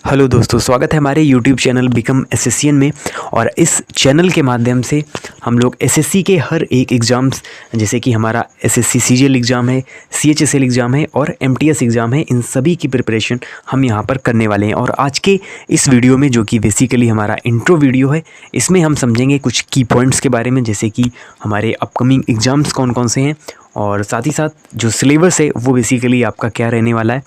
Hello दोस्तों, स्वागत है हमारे YouTube चैनल बिकम एसएससीएन में। और इस चैनल के माध्यम से हम लोग एसएससी के हर एक एग्ज़ाम्स, जैसे कि हमारा एसएससी सीजीएल एग्ज़ाम है, सीएचएसएल एग्ज़ाम है और एमटीएस एग्ज़ाम है, इन सभी की प्रिपरेशन हम यहाँ पर करने वाले हैं। और आज के इस वीडियो में, जो कि बेसिकली हमारा इंट्रो वीडियो है, इसमें हम समझेंगे कुछ की पॉइंट्स के बारे में, जैसे कि हमारे अपकमिंग एग्ज़ाम्स कौन कौन से हैं और साथ ही साथ जो सिलेबस है वो बेसिकली आपका क्या रहने वाला है,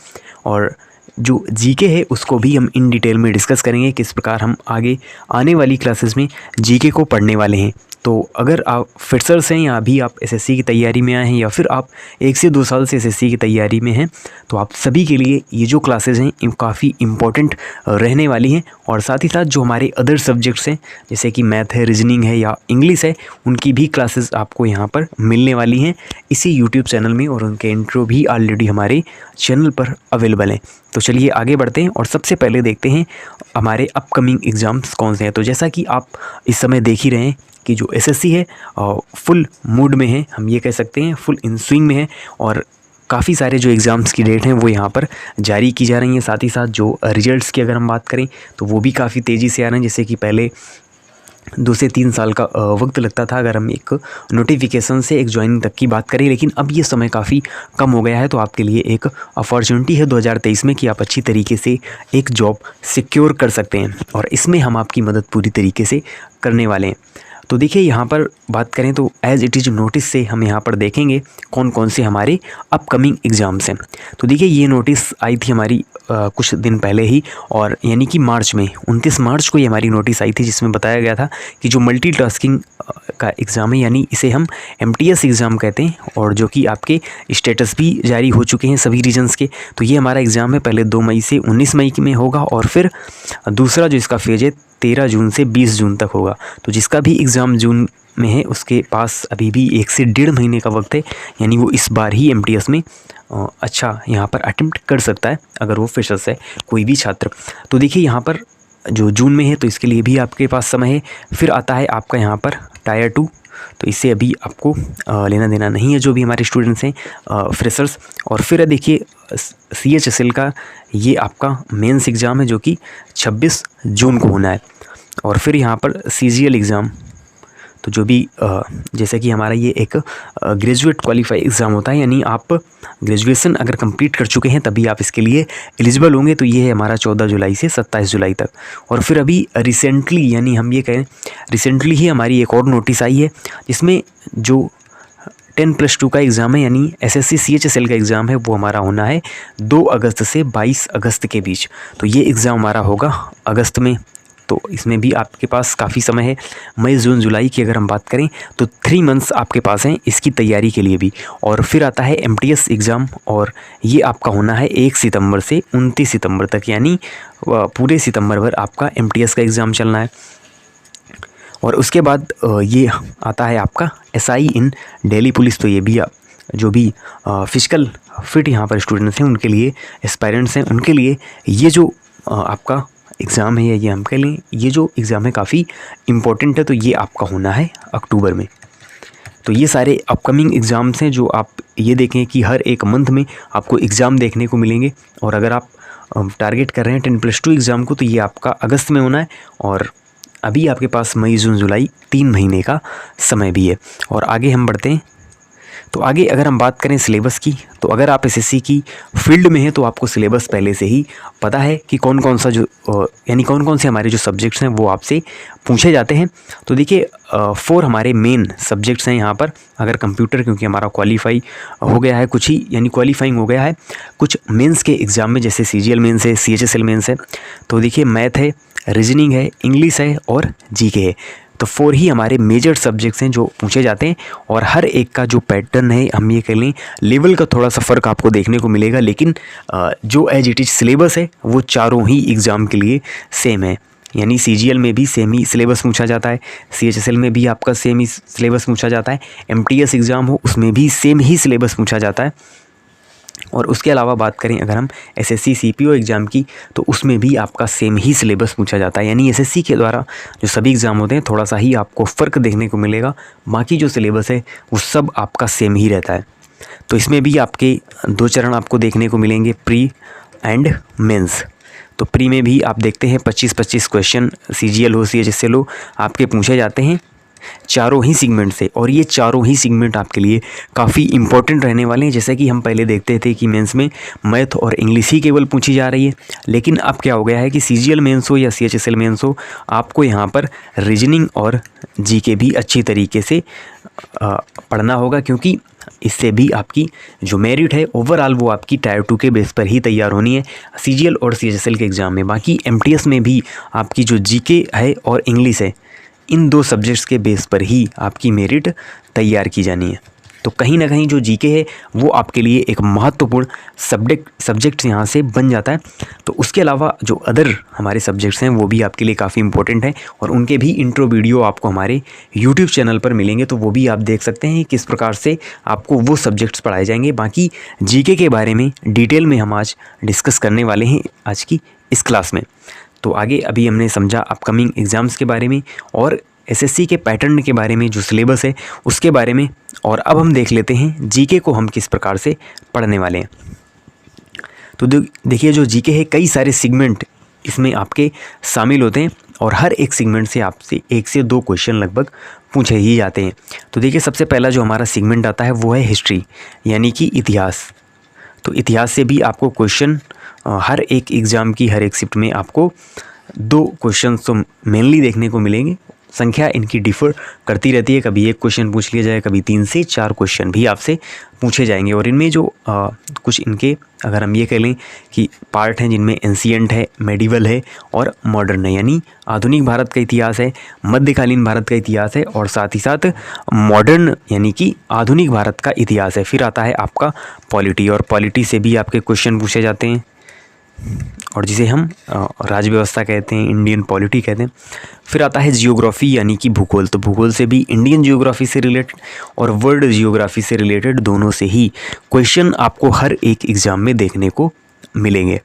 और जो जीके है उसको भी हम इन डिटेल में डिस्कस करेंगे, किस प्रकार हम आगे आने वाली क्लासेस में जीके को पढ़ने वाले हैं। तो अगर आप फ्रेशर्स हैं या अभी आप एसएससी की तैयारी में आए हैं या फिर आप 1 से 2 साल से एसएससी की तैयारी में हैं, तो आप सभी के लिए ये जो क्लासेस हैं ये काफ़ी इम्पोर्टेंट रहने वाली हैं। और साथ ही साथ जो हमारे अदर सब्जेक्ट्स हैं, जैसे कि मैथ है, रीजनिंग है या इंग्लिश है, उनकी भी क्लासेस आपको यहाँ पर मिलने वाली हैं इसी यूट्यूब चैनल में, और उनके इंट्रो भी ऑलरेडी हमारे चैनल पर अवेलेबल हैं। तो चलिए आगे बढ़ते हैं और सबसे पहले देखते हैं हमारे अपकमिंग एग्ज़ाम्स कौन से हैं। तो जैसा कि आप इस समय देख ही रहे हैं कि जो एसएससी है फुल मूड में है, हम ये कह सकते हैं फुल इन स्विंग में है, और काफ़ी सारे जो एग्ज़ाम्स की डेट हैं वो यहाँ पर जारी की जा रही हैं। साथ ही साथ जो रिजल्ट्स की अगर हम बात करें तो वो भी काफ़ी तेज़ी से आ रहे हैं। जैसे कि पहले 2 से 3 साल का वक्त लगता था अगर हम एक नोटिफिकेशन से एक ज्वाइनिंग तक की बात करें, लेकिन अब ये समय काफ़ी कम हो गया है। तो आपके लिए एक अपॉर्चुनिटी है 2023 में कि आप अच्छी तरीके से एक जॉब सिक्योर कर सकते हैं, और इसमें हम आपकी मदद पूरी तरीके से करने वाले हैं। तो देखिए, यहाँ पर बात करें तो एज़ इट इज़ नोटिस से हम यहाँ पर देखेंगे कौन कौन से हमारे अपकमिंग एग्ज़ाम्स हैं। तो देखिए, ये नोटिस आई थी हमारी कुछ दिन पहले ही, और यानी कि मार्च में 29 मार्च को ये हमारी नोटिस आई थी, जिसमें बताया गया था कि जो मल्टीटास्किंग का एग्ज़ाम है, यानी इसे हम एमटीएस एग्ज़ाम कहते हैं, और जो कि आपके स्टेटस भी जारी हो चुके हैं सभी रीजन्स के। तो ये हमारा एग्ज़ाम है, पहले 2 मई से 19 मई में होगा, और फिर दूसरा जो इसका फेज है 13 जून से 20 जून तक होगा। तो जिसका भी एग्ज़ाम जून में है उसके पास अभी भी 1 से 1.5 महीने का वक्त है, यानी वो इस बार ही एमटीएस में अच्छा यहाँ पर अटेम्प्ट कर सकता है अगर वो फ्रेशर्स है कोई भी छात्र। तो देखिए, यहाँ पर जो जून में है तो इसके लिए भी आपके पास समय है। फिर आता है आपका यहाँ पर टायर 2, तो इससे अभी आपको लेना देना नहीं है जो भी हमारे स्टूडेंट्स हैं फ्रेशर्स। और फिर देखिए, सीएचएसएल का ये आपका मेंस एग्ज़ाम है जो कि 26 जून को होना है। और फिर यहाँ पर सीजीएल एग्ज़ाम, तो जो भी जैसे कि हमारा ये एक ग्रेजुएट क्वालिफाई एग्ज़ाम होता है, यानी आप ग्रेजुएशन अगर कंप्लीट कर चुके हैं तभी आप इसके लिए एलिजिबल होंगे। तो ये है हमारा 14 जुलाई से 27 जुलाई तक। और फिर अभी रिसेंटली, यानी हम ये कहें रिसेंटली ही हमारी एक और नोटिस आई है, जिसमें जो 10+2 का एग्ज़ाम है, यानी एसएससी सीएचएसएल का एग्ज़ाम है, वो हमारा होना है 2 अगस्त से 22 अगस्त के बीच। तो ये एग्ज़ाम हमारा होगा अगस्त में। तो इसमें भी आपके पास काफ़ी समय है। मई जून जुलाई की अगर हम बात करें तो 3 मंथ्स आपके पास हैं इसकी तैयारी के लिए भी। और फिर आता है एमटीएस एग्ज़ाम, और ये आपका होना है 1 सितंबर से 29 सितंबर तक, यानी पूरे सितंबर भर आपका एमटीएस का एग्ज़ाम चलना है। और उसके बाद ये आता है आपका एसआई इन दिल्ली पुलिस। तो ये भी जो भी फिजिकल फिट यहाँ पर स्टूडेंट्स हैं उनके लिए, एस्पायरेंट्स हैं उनके लिए, ये जो आपका एग्ज़ाम है, ये हम कह लें ये जो एग्ज़ाम है काफ़ी इम्पोर्टेंट है। तो ये आपका होना है अक्टूबर में। तो ये सारे अपकमिंग एग्ज़ाम्स हैं जो आप ये देखें कि हर एक मंथ में आपको एग्ज़ाम देखने को मिलेंगे। और अगर आप टारगेट कर रहे हैं 10+2 एग्ज़ाम को, तो ये आपका अगस्त में होना है, और अभी आपके पास मई जून जुलाई 3 महीने का समय भी है। और आगे हम बढ़ते हैं। तो आगे अगर हम बात करें सिलेबस की, तो अगर आप एसएससी की फील्ड में हैं तो आपको सिलेबस पहले से ही पता है कि कौन कौन सा जो यानी कौन कौन से हमारे जो सब्जेक्ट्स हैं वो आपसे पूछे जाते हैं। तो देखिए, 4 हमारे मेन सब्जेक्ट्स हैं यहाँ पर। अगर कंप्यूटर, क्योंकि हमारा क्वालिफाई हो गया है कुछ ही, यानी क्वालिफाइंग हो गया है कुछ मेंस के एग्ज़ाम में, जैसे सीजीएल मेंस है, सीएचएसएल मेंस है। तो देखिए, मैथ है, रीजनिंग है, इंग्लिश है और जीके है। तो 4 ही हमारे मेजर सब्जेक्ट्स हैं जो पूछे जाते हैं। और हर एक का जो पैटर्न है, हम ये कह लें लेवल का थोड़ा सा फ़र्क आपको देखने को मिलेगा, लेकिन जो एज इट इज़ सिलेबस है वो चारों ही एग्ज़ाम के लिए सेम है। यानी सीजीएल में भी सेम ही सिलेबस पूछा जाता है, सीएचएसएल में भी आपका सेम ही सिलेबस पूछा जाता है, एमटीएस एग्ज़ाम हो उसमें भी सेम ही सिलेबस पूछा जाता है। और उसके अलावा बात करें अगर हम एसएससी सीपीओ एग्ज़ाम की, तो उसमें भी आपका सेम ही सिलेबस पूछा जाता है। यानी एसएससी के द्वारा जो सभी एग्ज़ाम होते हैं थोड़ा सा ही आपको फ़र्क देखने को मिलेगा, बाकी जो सिलेबस है वो सब आपका सेम ही रहता है। तो इसमें भी आपके 2 चरण आपको देखने को मिलेंगे, प्री एंड मेंस। तो प्री में भी आप देखते हैं 25-25 क्वेश्चन CGL हो CHSL हो आपके पूछे जाते हैं चारों ही सेगमेंट से, और ये चारों ही सेगमेंट आपके लिए काफ़ी इंपॉर्टेंट रहने वाले हैं। जैसा कि हम पहले देखते थे कि मेंस में मैथ और इंग्लिश ही केवल पूछी जा रही है, लेकिन अब क्या हो गया है कि CGL मेंस हो या CHSL मेंस हो, आपको यहाँ पर रीजनिंग और GK भी अच्छी तरीके से पढ़ना होगा, क्योंकि इससे भी आपकी जो मेरिट है ओवरऑल वो आपकी टायर 2 के बेस पर ही तैयार होनी है CGL और CHSL के एग्ज़ाम में। बाकी MTS में भी आपकी जो GK है और इंग्लिश है, इन दो सब्जेक्ट्स के बेस पर ही आपकी मेरिट तैयार की जानी है। तो कहीं ना कहीं जो GK है वो आपके लिए एक महत्वपूर्ण सब्जेक्ट यहाँ से बन जाता है। तो उसके अलावा जो अदर हमारे सब्जेक्ट्स हैं वो भी आपके लिए काफ़ी इंपॉर्टेंट है, और उनके भी इंट्रो वीडियो आपको हमारे YouTube चैनल पर मिलेंगे, तो वो भी आप देख सकते हैं किस प्रकार से आपको वो सब्जेक्ट्स पढ़ाए जाएंगे। बाकी GK के बारे में डिटेल में हम आज डिस्कस करने वाले हैं आज की इस क्लास में। तो आगे अभी हमने समझा अपकमिंग एग्ज़ाम्स के बारे में और SSC के पैटर्न के बारे में, जो सिलेबस है उसके बारे में, और अब हम देख लेते हैं GK को हम किस प्रकार से पढ़ने वाले हैं। तो देखिए जो GK है, कई सारे सेगमेंट इसमें आपके शामिल होते हैं, और हर एक सेगमेंट से आपसे 1 से 2 क्वेश्चन लगभग पूछे ही जाते हैं। तो देखिए सबसे पहला जो हमारा सेगमेंट आता है वो है हिस्ट्री, यानी कि इतिहास। तो इतिहास से भी आपको क्वेश्चन हर एक एग्ज़ाम की हर एक शिफ्ट में आपको 2 क्वेश्चन तो मेनली देखने को मिलेंगे। संख्या इनकी डिफ़र करती रहती है, कभी 1 क्वेश्चन पूछ लिया जाए, कभी 3 से 4 क्वेश्चन भी आपसे पूछे जाएंगे। और इनमें जो कुछ इनके अगर हम ये कह लें कि पार्ट हैं जिनमें एंशिएंट है, मेडिवल है और मॉडर्न है, यानी आधुनिक भारत का इतिहास है, मध्यकालीन भारत का इतिहास है, और साथ ही साथ मॉडर्न यानी कि आधुनिक भारत का इतिहास है। फिर आता है आपका पॉलिटी, और पॉलिटी से भी आपके क्वेश्चन पूछे जाते हैं, और जिसे हम राज्य व्यवस्था कहते हैं, इंडियन पॉलिटी कहते हैं। फिर आता है जियोग्राफी यानी कि भूगोल। तो भूगोल से भी इंडियन जियोग्राफी से रिलेटेड और वर्ल्ड जियोग्राफी से रिलेटेड दोनों से ही क्वेश्चन आपको हर एक एग्ज़ाम में देखने को मिलेंगे।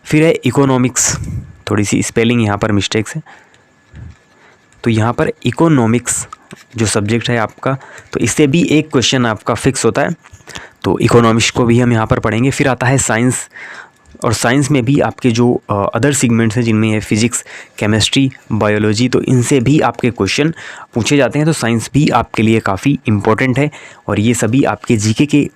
फिर है इकोनॉमिक्स, थोड़ी सी स्पेलिंग यहाँ पर मिस्टेक्स है, तो यहाँ पर इकोनॉमिक्स जो सब्जेक्ट है आपका, तो इससे भी 1 क्वेश्चन आपका फिक्स होता है, तो इकोनॉमिक्स को भी हम यहाँ पर पढ़ेंगे। फिर आता है साइंस, और साइंस में भी आपके जो अदर सेगमेंट्स हैं जिनमें है फिज़िक्स, केमिस्ट्री, बायोलॉजी, तो इनसे भी आपके क्वेश्चन पूछे जाते हैं। तो साइंस भी आपके लिए काफ़ी इम्पोर्टेंट है, और ये सभी आपके GK के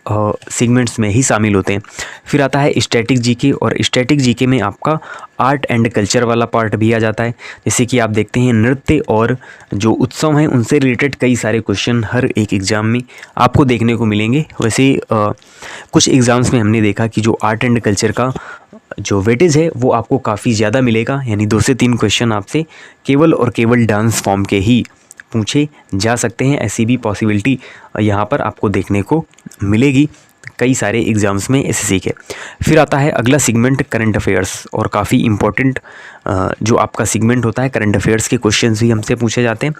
सेगमेंट्स में ही शामिल होते हैं। फिर आता है स्टैटिक GK, और स्टैटिक GK में आपका आर्ट एंड कल्चर वाला पार्ट भी आ जाता है। जैसे कि आप देखते हैं नृत्य और जो उत्सव हैं उनसे रिलेटेड कई सारे क्वेश्चन हर एक एग्ज़ाम में आपको देखने को मिलेंगे। वैसे कुछ एग्ज़ाम्स में हमने देखा कि जो आर्ट एंड कल्चर का जो वेटेज है वो आपको काफ़ी ज़्यादा मिलेगा, यानी 2 से 3 क्वेश्चन आपसे केवल और केवल डांस फॉर्म के ही पूछे जा सकते हैं। ऐसी भी पॉसिबिलिटी यहाँ पर आपको देखने को मिलेगी कई सारे एग्ज़ाम्स में SSC के। फिर आता है अगला सेगमेंट करंट अफेयर्स, और काफ़ी इम्पोर्टेंट जो आपका सेगमेंट होता है, करंट अफेयर्स के क्वेश्चंस भी हमसे पूछे जाते हैं।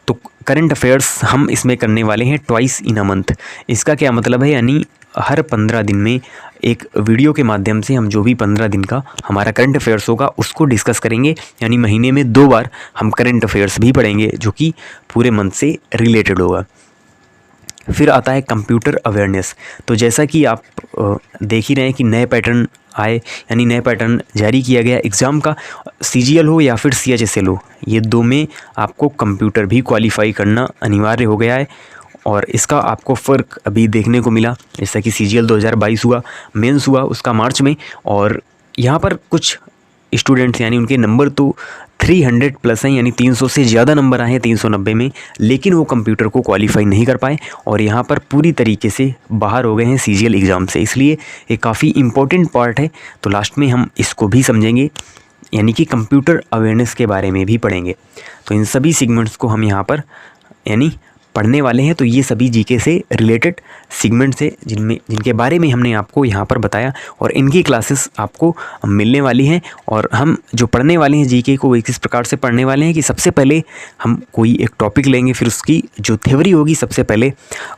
तो करंट अफेयर्स हम इसमें करने वाले हैं ट्वाइस इन अ मंथ। इसका क्या मतलब है, यानी हर 15 दिन में एक वीडियो के माध्यम से हम जो भी 15 दिन का हमारा करंट अफेयर्स होगा उसको डिस्कस करेंगे, यानी महीने में 2 बार हम करंट अफेयर्स भी पढ़ेंगे जो कि पूरे मंथ से रिलेटेड होगा। फिर आता है कंप्यूटर अवेयरनेस। तो जैसा कि आप देख ही रहे हैं कि नए पैटर्न आए, यानी नए पैटर्न जारी किया गया एग्ज़ाम का, CGL हो या फिर CHSL हो, ये 2 में आपको कंप्यूटर भी क्वालिफाई करना अनिवार्य हो गया है। और इसका आपको फ़र्क अभी देखने को मिला, जैसा कि CGL 2022 हुआ, मेंस हुआ उसका मार्च में, और यहाँ पर कुछ स्टूडेंट्स यानी उनके नंबर तो 300 प्लस हैं, यानी 300 से ज़्यादा नंबर आए हैं 390 में, लेकिन वो कंप्यूटर को क्वालिफाई नहीं कर पाए और यहाँ पर पूरी तरीके से बाहर हो गए हैं CGL एग्ज़ाम से। इसलिए ये काफ़ी इम्पोर्टेंट पार्ट है, तो लास्ट में हम इसको भी समझेंगे, यानी कि कंप्यूटर अवेयरनेस के बारे में भी पढ़ेंगे। तो इन सभी सेगमेंट्स को हम यहाँ पर यानी पढ़ने वाले हैं। तो ये सभी GK से रिलेटेड सेगमेंट्स है जिनके बारे में हमने आपको यहाँ पर बताया, और इनकी क्लासेस आपको मिलने वाली हैं। और हम जो पढ़ने वाले हैं GK को इस प्रकार से पढ़ने वाले हैं कि सबसे पहले हम कोई एक टॉपिक लेंगे, फिर उसकी जो थ्योरी होगी सबसे पहले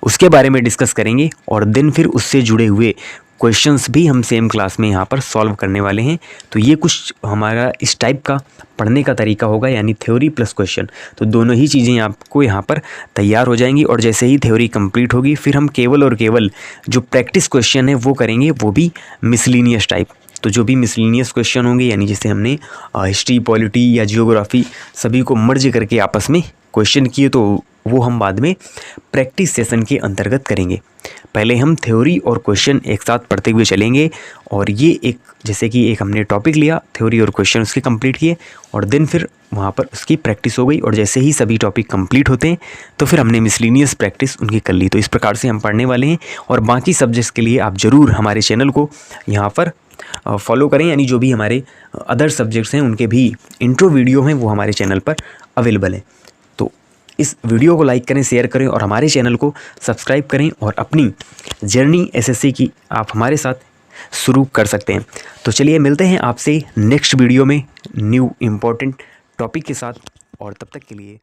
उसके बारे में डिस्कस करेंगे, और देन फिर उससे जुड़े हुए क्वेश्चंस भी हम सेम क्लास में यहाँ पर सॉल्व करने वाले हैं। तो ये कुछ हमारा इस टाइप का पढ़ने का तरीका होगा, यानी थ्योरी प्लस क्वेश्चन, तो दोनों ही चीज़ें आपको यहाँ पर तैयार हो जाएंगी। और जैसे ही थ्योरी कंप्लीट होगी फिर हम केवल और केवल जो प्रैक्टिस क्वेश्चन है वो करेंगे, वो भी मिसलिनियस टाइप, तो जो भी मिसलिनियस क्वेश्चन होंगे, यानी जैसे हमने हिस्ट्री, पॉलिटी या जियोग्राफी सभी को मर्ज करके आपस में क्वेश्चन किए, तो वो हम बाद में प्रैक्टिस सेशन के अंतर्गत करेंगे। पहले हम थ्योरी और क्वेश्चन एक साथ पढ़ते हुए चलेंगे, और ये एक जैसे कि एक हमने टॉपिक लिया, थ्योरी और क्वेश्चन उसके कंप्लीट किए, और दिन फिर वहाँ पर उसकी प्रैक्टिस हो गई, और जैसे ही सभी टॉपिक कंप्लीट होते हैं तो फिर हमने मिसलिनियस प्रैक्टिस उनकी कर ली। तो इस प्रकार से हम पढ़ने वाले हैं, और बाकी सब्जेक्ट्स के लिए आप ज़रूर हमारे चैनल को यहाँ पर फॉलो करें, यानी जो भी हमारे अदर सब्जेक्ट्स हैं उनके भी इंट्रो वीडियो हैं वो हमारे चैनल पर अवेलेबल हैं। तो इस वीडियो को लाइक करें, शेयर करें और हमारे चैनल को सब्सक्राइब करें, और अपनी जर्नी एसएससी की आप हमारे साथ शुरू कर सकते हैं। तो चलिए मिलते हैं आपसे नेक्स्ट वीडियो में न्यू इम्पोर्टेंट टॉपिक के साथ, और तब तक के लिए